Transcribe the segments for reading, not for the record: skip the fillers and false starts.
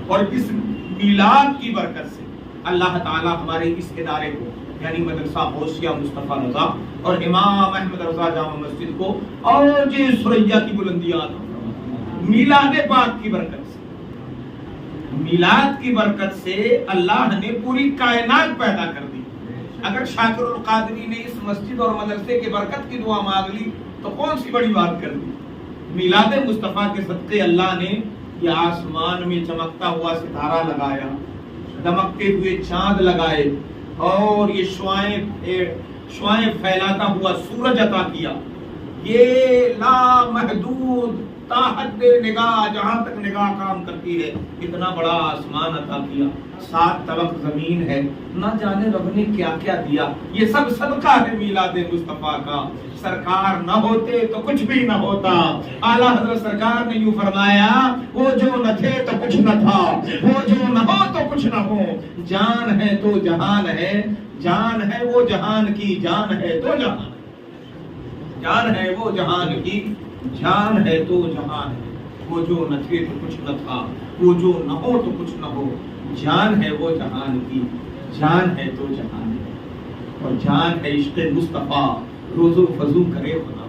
اور اس میلاد کی برکت سے اللہ تعالی ہمارے اس ادارے کو یعنی مدرسہ غوثیہ مصطفیٰ رضا اور امام احمد رضا جامع مسجد کو اور جی سریا کی بلندیاں میلاد پاک کی برکت سے، میلاد کی برکت سے اللہ نے پوری کائنات پیدا کر دی۔ اگر شاکر القادری نے اس مسجد اور مدرسے کے برکت کی دعا مانگ لی تو کون سی بڑی بات کر دی؟ میلاد مصطفیٰ کے صدقے اللہ نے یہ آسمان میں چمکتا ہوا ستارہ لگایا، دمکتے ہوئے چاند لگائے اور یہ شعائیں پھیلاتا ہوا سورج عطا کیا، یہ لامحدود تا حد نگاہ جہاں تک نگاہ کام کرتی ہے اتنا بڑا آسمان عطا کیا، 7 طبق زمین ہے، نہ جانے رب نے کیا کیا دیا۔ یہ سب صدقہ ہے میلاد مصطفیٰ کا۔ سرکار نہ ہوتے تو کچھ بھی نہ ہوتا۔ اعلیٰ حضرت سرکار نے یوں فرمایا، وہ جو نہ تھے تو کچھ نہ تھا، وہ جو نہ ہو تو کچھ نہ ہو، جان ہے تو جہان ہے، جان ہے وہ جہان کی، جان ہے تو جہان ہے، جان ہے وہ جہان کی، جان ہے تو جہان ہے، وہ جو نہ تھے تو کچھ نہ تھا، وہ جو نہ ہو تو کچھ نہ ہو، جان ہے وہ جہان کی، جان ہے تو جہان ہے، اور جان ہے عشق مصطفیٰ، روزو فضو کرے خدا۔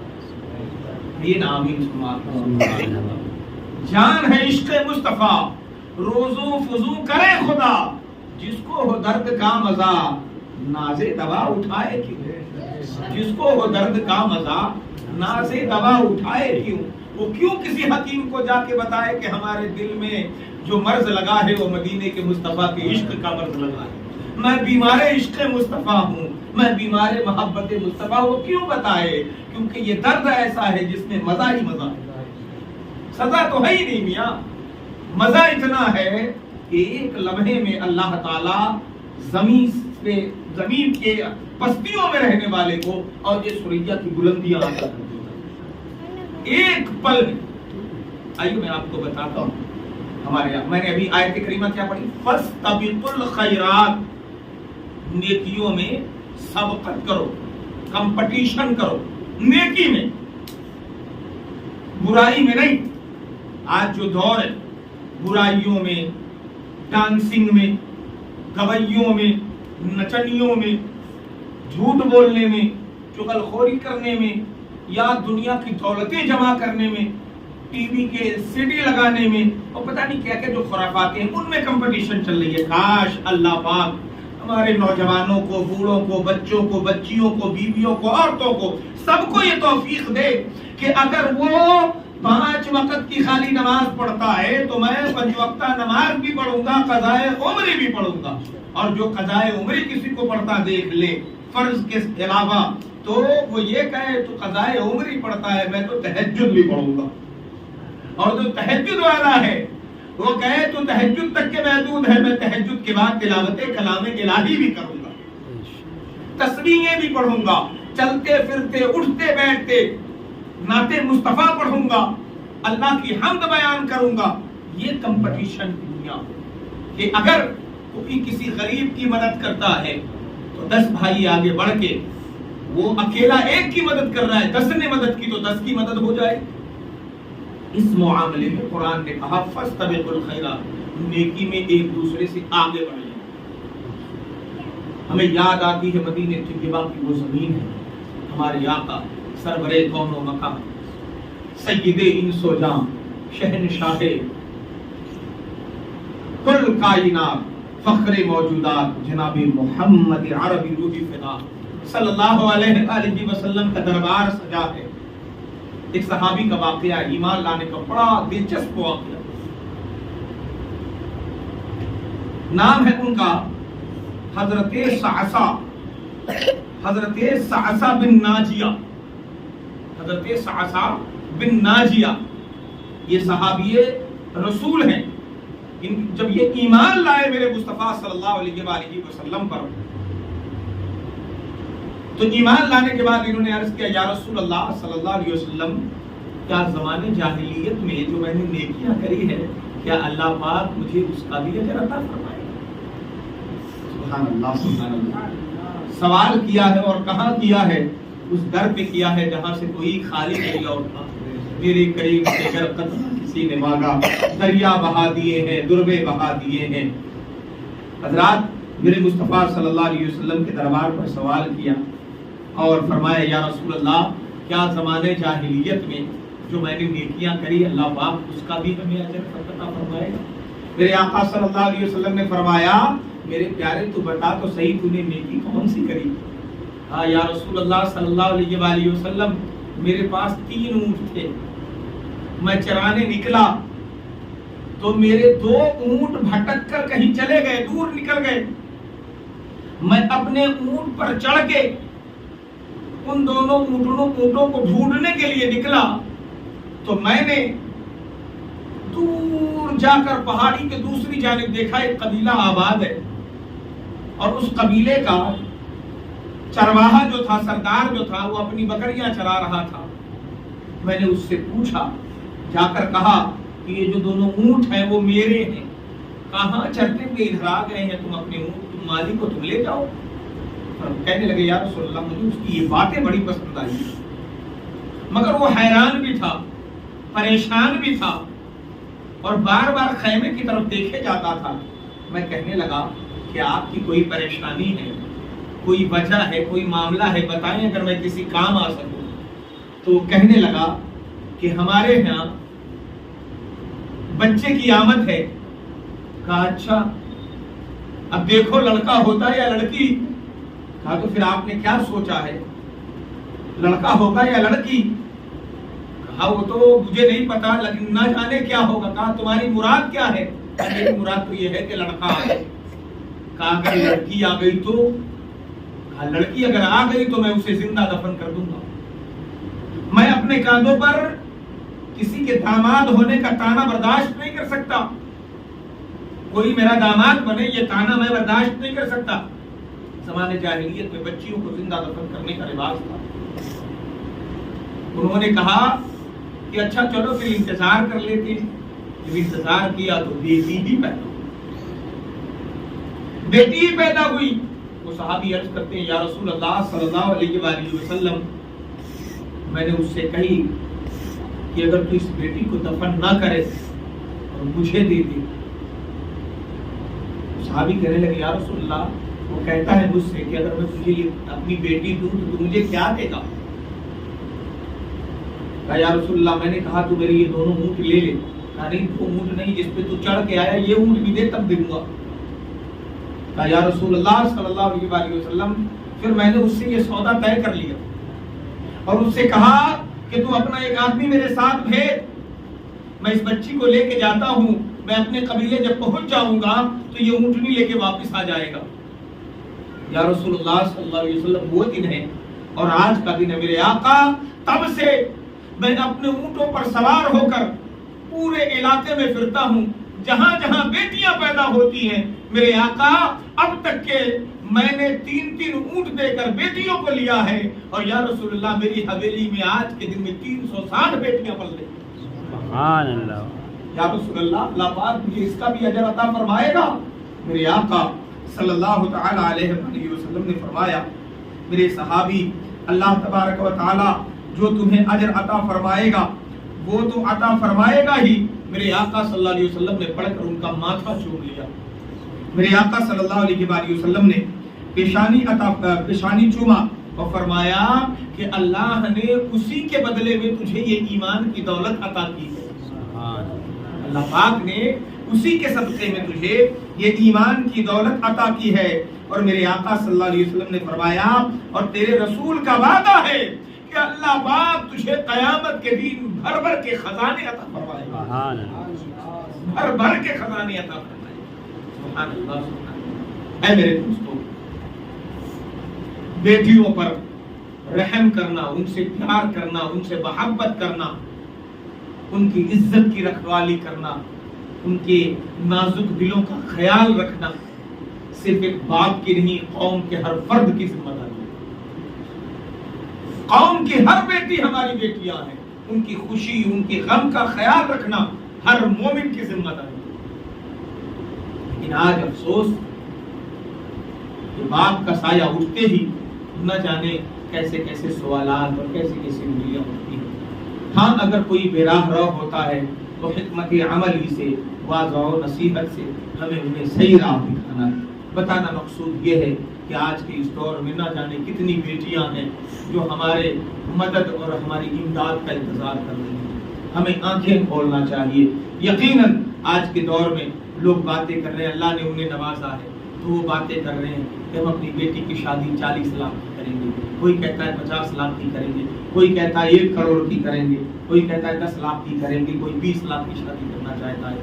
یہ آمین سماعت، جان ہے عشق مصطفیٰ، روزو فضو کرے خدا، جس کو ہو درد کا مزہ ناز دوا اٹھائے کیوں، جس کو ہو درد کا مزہ ناز دوا اٹھائے کیوں، وہ کیوں کسی حکیم کو جا کے بتائے کہ ہمارے دل میں جو مرض لگا ہے وہ مدینے کے مصطفیٰ کے عشق کا مرض لگا ہے، میں بیمار عشق مصطفیٰ ہوں، میں بیمار محبت مصطفیٰ، وہ کیوں بتائے؟ کیونکہ یہ درد ایسا ہے جس میں مزہ ہی مزہ ہے، سزا تو ہے ہی نہیں میاں، مزہ اتنا ہے کہ ایک لمحے میں اللہ تعالی زمین کے پستیوں میں رہنے والے کو اور یہ سریا کی بلندیاں عطا کر دیتا ہے ایک پل میں۔ آئیے میں آپ کو بتاتا ہوں، ہمارے یہاں میں نے ابھی آیت کریمہ کیا پڑھی، فاستبقوا الخیرات، نیکیوں میں سبقت کرو، کمپٹیشن کرو نیکی میں، برائی میں نہیں۔ آج جو دور ہے برائیوں میں، ڈانسنگ میں، گویوں میں، نچنیوں میں، جھوٹ بولنے میں، چغل خوری کرنے میں، یا دنیا کی دولتیں جمع کرنے میں، ٹی وی کے سی ڈی لگانے میں، اور پتہ نہیں کیا کیا جو خرافات ہیں ان میں کمپٹیشن چل رہی ہے۔ کاش اللہ پاک ہمارے نوجوانوں کو، بوڑھوں کو، بچوں کو، بچیوں کو، بیویوں کو، عورتوں کو، سب کو یہ توفیق دے کہ اگر وہ 5 وقت کی خالی نماز پڑھتا ہے تو میں 5 وقتہ نماز بھی پڑھوں گا، قضائے عمری بھی پڑھوں گا، اور جو قضائے عمری کسی کو پڑھتا دیکھ لے فرض کے علاوہ تو وہ یہ کہے تو قضائے عمری پڑھتا ہے، میں تو تہجد بھی پڑھوں گا، اور جو تہجد والا ہے وہ کہے تو تہجد تک کے محدود ہے، میں تہجد کے بعد تلاوت کلام الہی بھی کروں گا، تسبیحیں بھی پڑھوں گا، چلتے پھرتے اٹھتے بیٹھتے نعت مصطفیٰ پڑھوں گا، اللہ کی حمد بیان کروں گا۔ یہ کمپٹیشن کی دنیا کہ اگر کوئی کسی غریب کی مدد کرتا ہے تو 10 بھائی آگے بڑھ کے، وہ اکیلا ایک کی مدد کر رہا ہے، 10 نے مدد کی تو 10 کی مدد ہو جائے۔ اس معاملے میں قرآن نے کہا فاستبقوا الخیرات، نیکی میں ایک دوسرے سے آگے بڑھیں۔ ہمیں یاد آتی ہے مدینہ طیبہ کی وہ زمین ہے، ہمارے آقا سرورِ کون و مکان، سید انس و جان، شہنشاہ کل کائنات، فخر موجودات، جناب محمد عربی روحی فدا صلی اللہ علیہ وآلہ وسلم کا دربار سجا ہے۔ ایک صحابی کا واقعہ، ایمان لانے کا بڑا دلچسپ واقعہ، نام ہے ان کا حضرت صعصع، حضرت صعصع بن ناجیہ، حضرت صعصع بن ناجیہ، یہ صحابی رسول ہیں۔ جب یہ ایمان لائے میرے مصطفیٰ صلی اللہ علیہ وآلہ وسلم پر، تو ایمان لانے کے بعد انہوں نے عرض کیا یا رسول اللہ صلی اللہ علیہ وسلم، کیا زمانے جاہلیت میں جو میں نے نیکیاں کری ہے کیا اللہ پاک مجھے اس کا بھی اجر عطا فرمائے؟ سبحان اللہ، سبحان اللہ۔ سوال کیا ہے اور کہاں کیا ہے؟ اس در پہ کیا ہے جہاں سے کوئی خالی نہیں لوٹتا۔ میرے قریب سے اگر قدم کسی کسی نے مانگا، دریا بہا دیے ہیں، دربے بہا دیے ہیں۔ حضرات میرے مصطفیٰ صلی اللہ علیہ وسلم کے دربار پر سوال کیا اور فرمایا یا رسول اللہ کیا زمانے جاہلیت میں جو میں نے نیکیاں کری اللہ پاک اس کا بھی ہمیں اجر عطا فرمائے گا؟ میرے آقا صلی اللہ علیہ وسلم نے فرمایا میرے پیارے تو بتا تو صحیح تو نے نیکی کون سی کری؟ یا رسول اللہ صلی اللہ علیہ وآلہ وسلم میرے پاس 3 اونٹ تھے، میں چرانے نکلا تو میرے 2 اونٹ بھٹک کر کہیں چلے گئے، دور نکل گئے۔ میں اپنے اونٹ پر چڑھ کے ان دونوں اونٹوں کو ڈھونڈنے کے لیے نکلا تو میں نے دور جا کر پہاڑی کے دوسری جانب دیکھا ایک قبیلہ آباد ہے، اور اس قبیلے کا چرواہا جو تھا، سردار جو تھا، وہ اپنی بکریاں چرا رہا تھا۔ میں نے اس سے پوچھا، جا کر کہا کہ یہ جو دونوں اونٹ ہیں وہ میرے ہیں، کہاں چرتے ہوئے ادھر آ گئے ہیں؟ تم اپنے اونٹ تم مالک کو تم لے جاؤ۔ کہنے لگے یا رسول اللہ مجھے اس کی یہ باتیں بڑی پسند آئی، مگر وہ حیران بھی تھا، پریشان بھی تھا، اور بار بار خیمے کی طرف دیکھے جاتا تھا۔ میں کہنے لگا کہ آپ کی کوئی پریشانی ہے، کوئی وجہ ہے، کوئی معاملہ ہے، بتائیں اگر میں کسی کام آ سکوں۔ تو کہنے لگا کہ ہمارے یہاں بچے کی آمد ہے۔ کہا اچھا اب دیکھو لڑکا ہوتا ہے یا لڑکی؟ کہا تو پھر آپ نے کیا سوچا ہے، لڑکا ہوگا یا لڑکی؟ کہا وہ تو مجھے نہیں پتا لیکن نہ جانے کیا ہوگا۔ کہا تمہاری مراد کیا ہے؟ میری مراد تو یہ ہے کہ لڑکا آئے۔ کہا اگر لڑکی آ گئی تو؟ کہا لڑکی اگر آ گئی تو میں اسے زندہ دفن کر دوں گا۔ میں اپنے کاندھوں پر کسی کے داماد ہونے کا تانا برداشت نہیں کر سکتا، کوئی میرا داماد بنے یہ تانا میں برداشت نہیں کر سکتا۔ زمانے جاہلیت میں بچیوں کو زندہ دفن کرنے کا رواج تھا۔ انہوں نے کہا کہ اچھا چلو پھر انتظار کر لیتے ہیں۔ جب انتظار کیا تو بیٹی ہی پیدا ہوئی۔ وہ صحابی عرض کرتے ہیں یا رسول اللہ صلی اللہ علیہ وآلہ وسلم میں نے اس سے کہی کہ اگر تو اس بیٹی کو دفن نہ کرے اور مجھے دے دے۔ صحابی کہنے لگے یا رسول اللہ وہ کہتا ہے مجھ سے کہ اگر میں تجھے اپنی بیٹی دوں تو مجھے کیا دے گا؟ کہا یا رسول اللہ میں نے کہا تو میرے یہ دونوں اونٹ لے لے۔ کہا نہیں وہ اونٹ نہیں جس پہ تو چڑھ کے آیا، یہ اونٹ بھی دے تب دوں گا۔ کہا یا رسول اللہ صلی اللہ علیہ وآلہ وسلم پھر میں نے اس سے یہ سودا طے کر لیا اور اس سے کہا کہ تو اپنا ایک آدمی میرے ساتھ بھیج، میں اس بچی کو لے کے جاتا ہوں، میں اپنے قبیلے جب پہنچ جاؤں گا تو یہ اونٹنی لے کے واپس آ جائے گا۔ یا رسول اللہ صلی اللہ علیہ وسلم وہ دن ہے اور آج کا دن ہے میرے آقا، تب سے میں اپنے اونٹوں پر سوار ہو کر پورے علاقے میں پھرتا ہوں، جہاں جہاں بیٹیاں پیدا ہوتی ہیں میرے آقا اب تک کے میں نے 3 اونٹ دے کر بیٹیوں کو لیا ہے، اور یا رسول اللہ میری حویلی میں آج کے دن میں 360 بیٹیاں پل رہی ہیں۔ سبحان اللہ۔ یا رسول اللہ پاک مجھے اس کا بھی اجر عطا فرمائے گا؟ میرے آقا صلی اللہ تعالی علیہ وآلہ وسلم نے فرمایا میرے صحابی اللہ تبارک و تعالی جو تمہیں اجر عطا فرمائے گا وہ تو عطا فرمائے گا ہی۔ میرے آقا صلی اللہ علیہ وسلم نے پڑھ کر ان کا ماتھا چوم لیا۔ میرے آقا صلی اللہ علیہ وآلہ وسلم نے پیشانی چوما اور فرمایا کہ اللہ نے اسی کے بدلے میں تجھے یہ ایمان کی دولت عطا کی ہے۔ اللہ پاک نے اسی کے صدقے میں تجھے یہ ایمان کی دولت عطا کی ہے۔ اور میرے آقا صلی اللہ علیہ وسلم نے فرمایا اور تیرے رسول کا وعدہ ہے کہ اللہ پاک تجھے قیامت کے دن بھر بھر کے خزانے عطا فرمائے گا، بھر بھر کے خزانے عطا فرمائے گا۔ سبحان اللہ سبحان اللہ۔ اے میرے دوستو، بیٹیوں پر رحم کرنا، ان سے پیار کرنا، ان سے محبت کرنا، ان کی عزت کی رکھوالی کرنا، ان کے نازک دلوں کا خیال رکھنا صرف ایک باپ کی نہیں، قوم کے ہر فرد کی ذمہ داری ہے۔ قوم کی ہر بیٹی ہماری بیٹیاں ہیں، ان کی خوشی ان کی غم کا خیال رکھنا ہر مومن کی ذمہ داری ہے۔ لیکن آج افسوس کہ باپ کا سایہ اٹھتے ہی نہ جانے کیسے کیسے سوالات اور کیسے کیسے انگلیاں اٹھتی ہیں۔ ہاں اگر کوئی بے راہ رو ہوتا ہے تو حکمت عملی سے واضح و نصیحت سے ہمیں انہیں صحیح راہ دکھانا ہے۔ بتانا مقصود یہ ہے کہ آج کے اس دور میں نہ جانے کتنی بیٹیاں ہیں جو ہمارے مدد اور ہماری امداد کا انتظار کر رہی ہیں۔ ہمیں آنکھیں کھولنا چاہیے۔ یقیناً آج کے دور میں لوگ باتیں کر رہے ہیں، اللہ نے انہیں نوازا ہے تو وہ باتیں کر رہے ہیں کہ ہم اپنی بیٹی کی شادی 40 لاکھ کی کریں گے، کوئی کہتا ہے 50 لاکھ کی کریں گے، کوئی کہتا ہے 1 کروڑ کی کریں گے، کوئی کہتا ہے 10 لاکھ کی کریں گے، کوئی 20 لاکھ کی شادی کرنا چاہتا ہے۔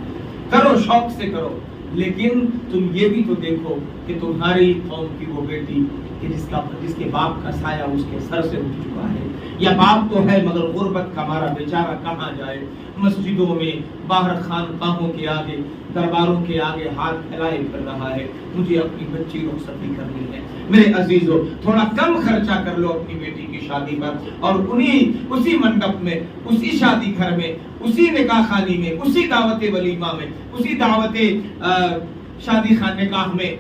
کرو، شوق سے کرو، لیکن تم یہ بھی تو دیکھو کہ تمہاری قوم کی وہ بیٹی کہ جس کے باپ کا سایہ اس کے سر سے اٹھ چکا ہے، یا باپ تو ہے مگر غربت کا مارا بیچارہ کہاں جائے، مسجدوں میں، باہر خانقاہوں کے آگے، درباروں کے آگے ہاتھ پھیلائے پھر رہا ہے، مجھے اپنی بچی رخصتی کرنی ہے۔ میرے عزیزو، تھوڑا کم خرچہ کر لو اپنی بیٹی کی شادی پر، اور اسی منڈپ میں، اسی شادی گھر میں، اسی نکاح خانی میں، اسی دعوت ولیمہ میں، اسی دعوت شادی خان نکاح میں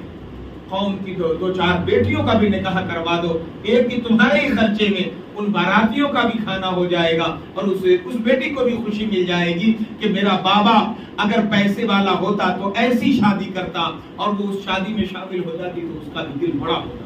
قوم کی 2-4 بیٹیوں کا بھی نکاح کروا دو، ایک ہی تمہارے ہی خرچے میں ان باراتیوں کا بھی کھانا ہو جائے گا، اور اس بیٹی کو بھی خوشی مل جائے گی کہ میرا بابا اگر پیسے والا ہوتا تو ایسی شادی کرتا، اور وہ اس شادی میں شامل ہو جاتی تو اس کا بھی دل بڑا ہوتا۔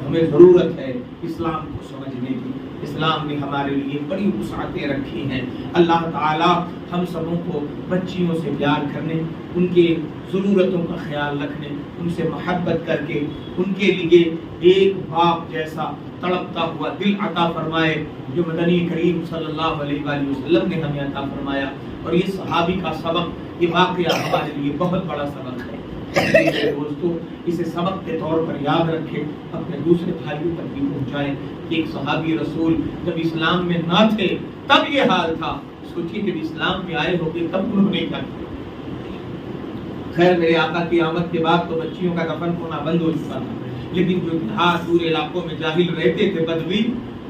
ہمیں ضرورت ہے اسلام کو سمجھنے کی۔ اسلام نے ہمارے لیے بڑی وسعتیں رکھی ہیں۔ اللہ تعالی ہم سبوں کو بچیوں سے پیار کرنے، ان کے ضرورتوں کا خیال رکھنے، ان سے محبت کر کے ان کے لیے ایک باپ جیسا تڑپتا ہوا دل عطا فرمائے، جو مدنی کریم صلی اللہ علیہ وآلہ وسلم نے ہمیں عطا فرمایا۔ اور یہ صحابی کا سبق، یہ واقعہ ہمارے لیے بہت بڑا سبق ہے۔ دوستو، اسے سبق کے طور پر یاد رکھے، اپنے دوسرے بھائیوں تک بھی پہنچائے کہ ایک صحابی رسول جب اسلام میں نہ تھے تب یہ حال تھا، سوچیے جب اسلام میں آئے ہوگے تب انہوں نے کیا کیا۔ خیر، میرے آقا کی آمد کے بعد تو بچیوں کا دفن ہونا بند ہو چکا تھا، لیکن جو دور علاقوں میں جاہل رہتے تھے بدوی،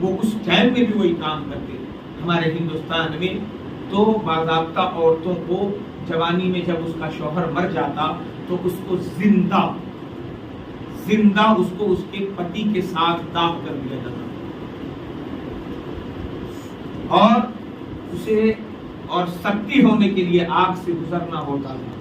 وہ اس ٹائم میں بھی وہی کام کرتے تھے۔ ہمارے ہندوستان میں تو باضابطہ عورتوں کو جوانی میں جب اس کا شوہر مر جاتا تو اس کو زندہ اس کو اس کے پتی کے ساتھ داغ کر دیا جاتا، اور سختی ہونے کے لیے آگ سے گزرنا ہوتا تھا۔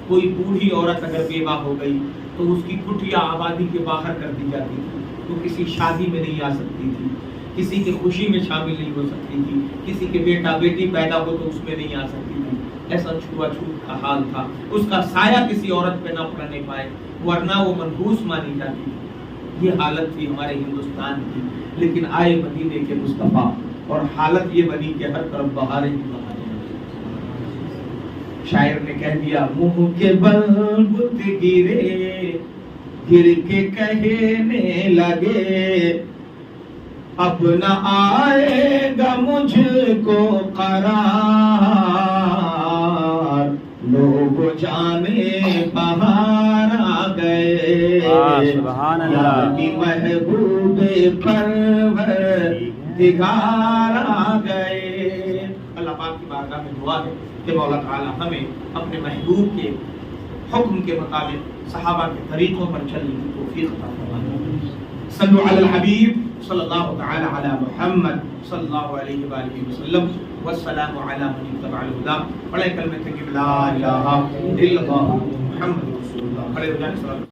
کوئی بوڑھی عورت اگر بیوہ ہو گئی تو اس کی کٹیا آبادی کے باہر کر دی جاتی تھی، تو کسی شادی میں نہیں آ سکتی تھی، کسی کی خوشی میں شامل نہیں ہو سکتی تھی، کسی کے بیٹا بیٹی پیدا ہو تو اس میں نہیں آ سکتی تھی۔ ایسا چھوا چھوت کا حال تھا، اس کا سایہ کسی عورت پہ نہ پڑنے پائے، ورنہ وہ منحوس مانی جاتی تھی۔ یہ حالت تھی ہمارے ہندوستان کی، لیکن آئے مدینے کے مصطفیٰ اور حالت یہ بنی کہ ہر طرف بہاریں ہی بہاریں۔ شاعر نے کہہ دیا، منہ کے بل بت گرے، گر کے کہنے لگے، اب نہ آئے گا مجھ کو قرار، لوگ جانے بہار آ گئے، سبحان اللہ، کی محبوب پرور دگار آ گئے۔ اللہ پاک کی بارگاہ میں دعا ہے کہ مولا تعالی ہمیں اپنے محبوب کے حکم کے مطابق صحابہ کے طریقوں پر چلنے کی توفیق عطا فرمائے۔ صلو علی الحبیب صلی اللہ تعالی علی محمد صلی اللہ علیہ وآلہ وسلم، والسلام علی من اتبع الہدی۔ پڑھے کلمہ طیبہ لا الہ الا اللہ محمد رسول اللہ۔